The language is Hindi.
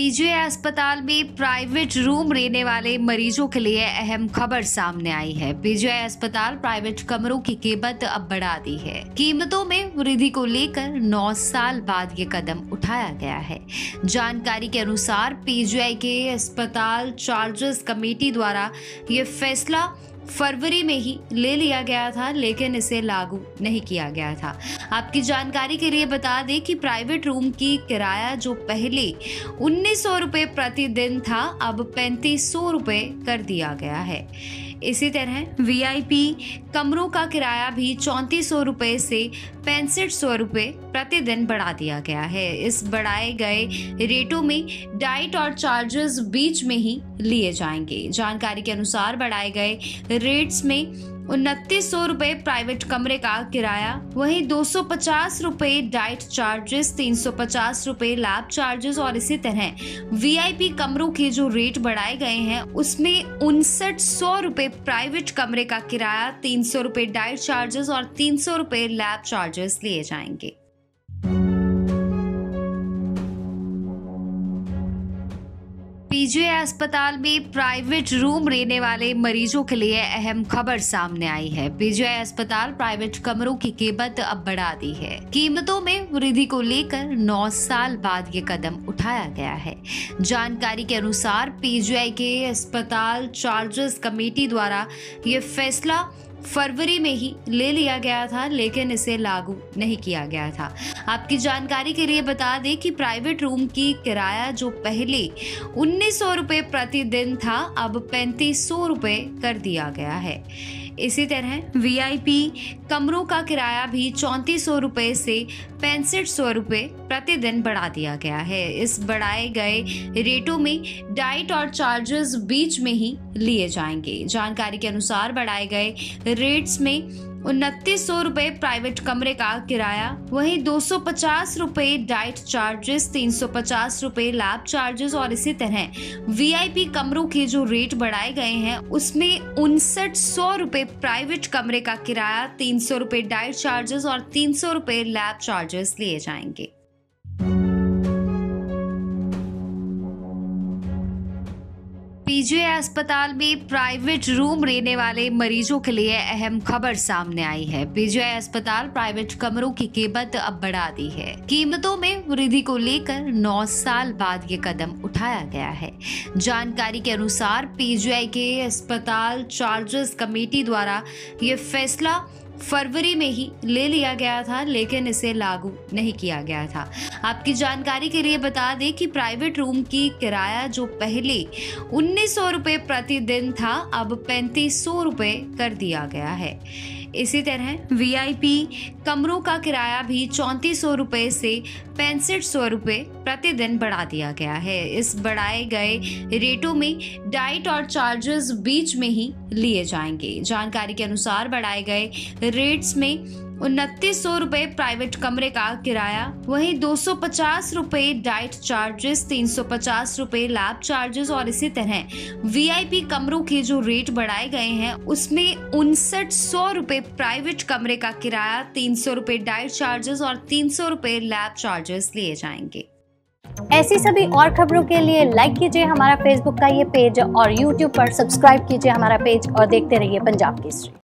पीजीआई अस्पताल में प्राइवेट रूम लेने वाले मरीजों के लिए अहम खबर सामने आई है। पीजीआई अस्पताल प्राइवेट कमरों की कीमत अब बढ़ा दी है। कीमतों में वृद्धि को लेकर 9 साल बाद ये कदम उठाया गया है। जानकारी के अनुसार पीजीआई के अस्पताल चार्जेस कमेटी द्वारा ये फैसला फरवरी में ही ले लिया गया था, लेकिन इसे लागू नहीं किया गया था। आपकी जानकारी के लिए बता दें कि प्राइवेट रूम की किराया जो पहले 1900 रुपए प्रतिदिन था, अब 3500 रुपए कर दिया गया है। इसी तरह वीआईपी कमरों का किराया भी 3400 रुपए से 6500 रुपए प्रतिदिन बढ़ा दिया गया है। इस बढ़ाए गए रेटों में डाइट और चार्जेस बीच में ही लिए जाएंगे। जानकारी के अनुसार बढ़ाए गए रेट्स में 2900 रुपए प्राइवेट कमरे का किराया, वहीं 250 रुपए डाइट चार्जेस, 350 रुपए लैब चार्जेस और इसी तरह वीआईपी कमरों के जो रेट बढ़ाए गए हैं उसमें 5900 रुपए प्राइवेट कमरे का किराया, 300 रुपए डाइट चार्जेस और 300 रुपए लैब चार्जेस लिए जाएंगे। पीजीआई अस्पताल में प्राइवेट रूम लेने वाले मरीजों के लिए अहम खबर सामने आई है। पीजीआई अस्पताल प्राइवेट कमरों की कीमत अब बढ़ा दी है। कीमतों में वृद्धि को लेकर 9 साल बाद ये कदम उठाया गया है। जानकारी के अनुसार पीजीआई के अस्पताल चार्जेस कमेटी द्वारा ये फैसला फरवरी में ही ले लिया गया था, लेकिन इसे लागू नहीं किया गया था। आपकी जानकारी के लिए बता दें कि प्राइवेट रूम की किराया जो पहले 1900 रुपए प्रतिदिन था, अब 3500 रुपए कर दिया गया है। इसी तरह वीआईपी कमरों का किराया भी 3400 रुपए से 6500 रुपए प्रतिदिन बढ़ा दिया गया है। इस बढ़ाए गए रेटों में डाइट और चार्जेस बीच में ही लिए जाएंगे। जानकारी के अनुसार बढ़ाए गए रेट्स में 2900 रुपए प्राइवेट कमरे का किराया, वहीं 250 रुपए डाइट चार्जेस, 350 रुपए लैब चार्जेस और इसी तरह वीआईपी कमरों के जो रेट बढ़ाए गए हैं उसमें 5900 रुपए प्राइवेट कमरे का किराया, 300 रुपए डाइट चार्जेस और 300 रुपए लैब चार्जेस लिए जाएंगे। पीजीआई अस्पताल में प्राइवेट रूम लेने वाले मरीजों के लिए अहम खबर सामने आई है। पीजीआई अस्पताल प्राइवेट कमरों की कीमत अब बढ़ा दी है। कीमतों में वृद्धि को लेकर 9 साल बाद ये कदम उठाया गया है। जानकारी के अनुसार पीजीआई के अस्पताल चार्जेस कमेटी द्वारा ये फैसला फरवरी में ही ले लिया गया था, लेकिन इसे लागू नहीं किया गया था। आपकी जानकारी के लिए बता दें कि प्राइवेट रूम की किराया जो पहले 1900 रुपए प्रतिदिन था, अब 3500 रुपए कर दिया गया है। इसी तरह वीआईपी कमरों का किराया भी 3400 रुपए से 6500 रुपए प्रतिदिन बढ़ा दिया गया है। इस बढ़ाए गए रेटों में डाइट और चार्जेस बीच में ही लिए जाएंगे। जानकारी के अनुसार बढ़ाए गए रेट्स में 2900 रुपए प्राइवेट कमरे का किराया, वहीं 250 रुपए डाइट चार्जेस, 350 रुपए लैब चार्जेस और इसी तरह वीआईपी कमरों के जो रेट बढ़ाए गए हैं उसमें 5900 रुपए प्राइवेट कमरे का किराया, 300 रुपए डाइट चार्जेस और 300 रुपए लैब चार्जेस लिए जाएंगे। ऐसी सभी और खबरों के लिए लाइक कीजिए हमारा फेसबुक का ये पेज और यूट्यूब पर सब्सक्राइब कीजिए हमारा पेज और देखते रहिए पंजाब केसरी।